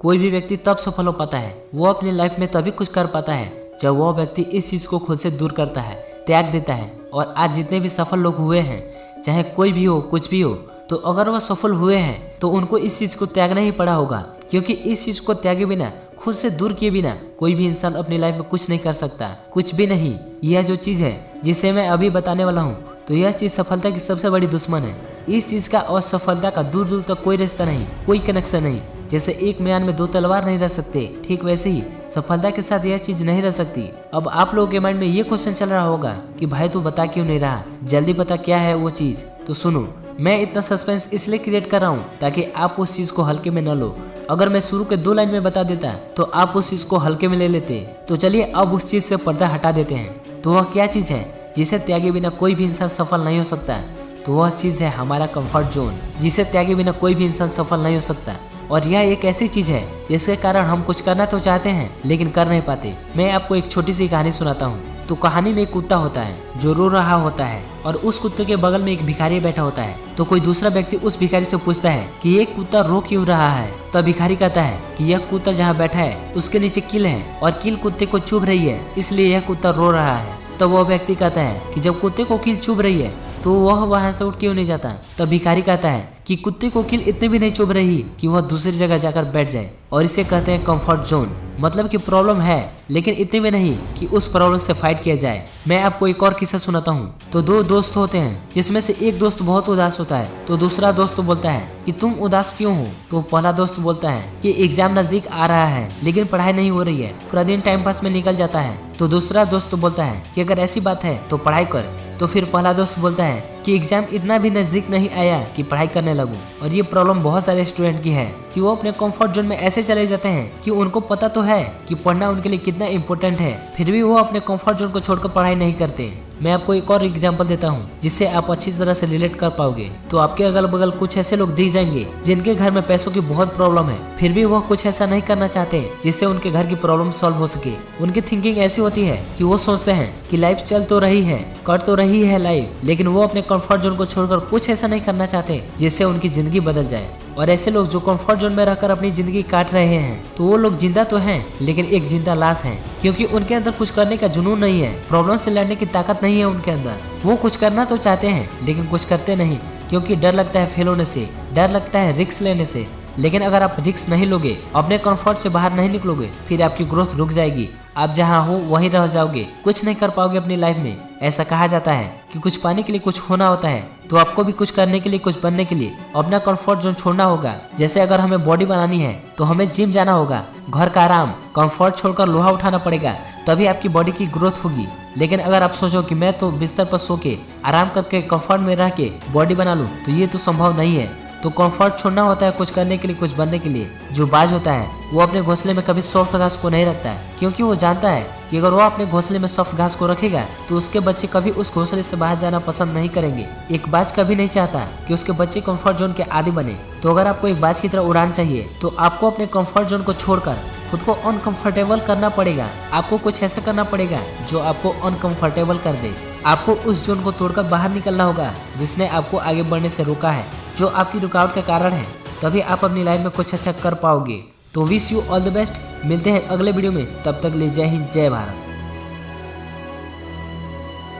कोई भी व्यक्ति तब सफल हो पाता है, वो अपनी लाइफ में तभी कुछ कर पाता है जब वह व्यक्ति इस चीज को खुद से दूर करता है, त्याग देता है। और आज जितने भी सफल लोग हुए हैं, चाहे कोई भी हो, कुछ भी हो, तो अगर वह सफल हुए हैं तो उनको इस चीज को त्यागना ही पड़ा होगा, क्योंकि इस चीज को त्यागे बिना, खुद से दूर किए बिना कोई भी इंसान अपनी लाइफ में कुछ नहीं कर सकता, कुछ भी नहीं। यह जो चीज है जिसे मैं अभी बताने वाला हूँ, तो यह चीज सफलता की सबसे बड़ी दुश्मन है। इस चीज का और सफलता का दूर दूर तक कोई रिश्ता नहीं, कोई कनेक्शन नहीं। जैसे एक म्यान में दो तलवार नहीं रह सकते, ठीक वैसे ही सफलता के साथ यह चीज नहीं रह सकती। अब आप लोगों के माइंड में ये क्वेश्चन चल रहा होगा कि भाई तू बता क्यों नहीं रहा, जल्दी बता क्या है वो चीज। तो सुनो, मैं इतना सस्पेंस इसलिए क्रिएट कर रहा हूँ ताकि आप उस चीज को हल्के में न लो। अगर मैं शुरू के 2 लाइन में बता देता तो आप उस चीज को हल्के में ले लेते। तो चलिए अब उस चीज से पर्दा हटा देते हैं। तो वह क्या चीज है जिसे त्यागे बिना कोई भी इंसान सफल नहीं हो सकता? तो वह चीज है हमारा कंफर्ट जोन, जिसे त्यागे बिना कोई भी इंसान सफल नहीं हो सकता। और यह एक ऐसी चीज है जिसके कारण हम कुछ करना तो चाहते हैं लेकिन कर नहीं पाते। मैं आपको एक छोटी सी कहानी सुनाता हूँ। तो कहानी में एक कुत्ता होता है जो रो रहा होता है, और उस कुत्ते के बगल में एक भिखारी बैठा होता है। तो कोई दूसरा व्यक्ति उस भिखारी से पूछता है कि ये कुत्ता रो क्यों रहा है? तब भिखारी कहता है कि यह कुत्ता जहाँ बैठा है उसके नीचे कील है और कील कुत्ते को चुभ रही है, इसलिए यह कुत्ता रो रहा है। तब वह व्यक्ति कहता है कि जब कुत्ते को कील चुभ रही है तो वह वहां से उठ क्यों नहीं जाता? तब भिखारी कहता है कि कुत्ते को कील इतने भी नहीं चुभ रही कि वह दूसरी जगह जाकर बैठ जाए, और इसे कहते हैं कंफर्ट जोन। मतलब कि प्रॉब्लम है लेकिन इतने में नहीं कि उस प्रॉब्लम से फाइट किया जाए। मैं आपको एक और किस्सा सुनाता हूँ। तो 2 दोस्त होते हैं जिसमें से एक दोस्त बहुत उदास होता है। तो दूसरा दोस्त बोलता है कि तुम उदास क्यों हो? तो पहला दोस्त बोलता है कि एग्जाम नजदीक आ रहा है लेकिन पढ़ाई नहीं हो रही है, पूरा दिन टाइम पास में निकल जाता है। तो दूसरा दोस्त बोलता है कि अगर ऐसी बात है तो पढ़ाई कर। तो फिर पहला दोस्त बोलता है कि एग्जाम इतना भी नजदीक नहीं आया कि पढ़ाई करने लगूं। और ये प्रॉब्लम बहुत सारे स्टूडेंट की है कि वो अपने कंफर्ट जोन में ऐसे चले जाते हैं कि उनको पता तो है कि पढ़ना उनके लिए कितना इम्पोर्टेंट है, फिर भी वो अपने कंफर्ट जोन को छोड़कर पढ़ाई नहीं करते। मैं आपको एक और एग्जांपल देता हूँ जिससे आप अच्छी तरह से रिलेट कर पाओगे। तो आपके अगल बगल कुछ ऐसे लोग दिख जाएंगे जिनके घर में पैसों की बहुत प्रॉब्लम है, फिर भी वो कुछ ऐसा नहीं करना चाहते जिससे उनके घर की प्रॉब्लम सॉल्व हो सके। उनकी थिंकिंग ऐसी होती है कि वो सोचते हैं कि लाइफ चल तो रही है, कट तो रही है लाइफ, लेकिन वो अपने कंफर्ट जोन को छोड़कर कुछ ऐसा नहीं करना चाहते जिससे उनकी जिंदगी बदल जाए। और ऐसे लोग जो कंफर्ट जोन में रहकर अपनी जिंदगी काट रहे हैं, तो वो लोग जिंदा तो हैं लेकिन एक जिंदा लाश हैं, क्योंकि उनके अंदर कुछ करने का जुनून नहीं है, प्रॉब्लम से लड़ने की ताकत नहीं है उनके अंदर। वो कुछ करना तो चाहते हैं लेकिन कुछ करते नहीं, क्योंकि डर लगता है फेल होने से, डर लगता है रिस्क लेने से। लेकिन अगर आप रिस्क नहीं लोगे, अपने कंफर्ट से बाहर नहीं निकलोगे, फिर आपकी ग्रोथ रुक जाएगी। आप जहाँ हो वहीं रह जाओगे, कुछ नहीं कर पाओगे अपनी लाइफ में। ऐसा कहा जाता है कि कुछ पाने के लिए कुछ होना होता है, तो आपको भी कुछ करने के लिए, कुछ बनने के लिए अपना कंफर्ट जोन छोड़ना होगा। जैसे अगर हमें बॉडी बनानी है तो हमें जिम जाना होगा, घर का आराम, कंफर्ट छोड़कर लोहा उठाना पड़ेगा, तभी आपकी बॉडी की ग्रोथ होगी। लेकिन अगर आप सोचो कि मैं तो बिस्तर पर सो के आराम करके कंफर्ट में रह के बॉडी बना लूं, तो ये तो संभव नहीं है। तो कंफर्ट छोड़ना होता है कुछ करने के लिए, कुछ बनने के लिए। जो बाज होता है वो अपने घोंसले में कभी सॉफ्ट घास को नहीं रखता है, क्योंकि वो जानता है कि अगर वो अपने घोंसले में सॉफ्ट घास को रखेगा तो उसके बच्चे कभी उस घोंसले से बाहर जाना पसंद नहीं करेंगे। एक बाज कभी नहीं चाहता कि उसके बच्चे कंफर्ट जोन के आदी बने। तो अगर आपको एक बाज की तरह उड़ान चाहिए तो आपको अपने कंफर्ट जोन को छोड़कर खुद को अनकंफर्टेबल करना पड़ेगा। आपको कुछ ऐसा करना पड़ेगा जो आपको अनकंफर्टेबल कर दे। आपको उस जोन को तोड़कर बाहर निकलना होगा जिसने आपको आगे बढ़ने से रोका है, जो आपकी रुकावट का कारण है। तभी आप अपनी लाइफ में कुछ अच्छा कर पाओगे। तो wish you all the best. मिलते हैं अगले वीडियो में, तब तक ले जय हिंद, जय भारत।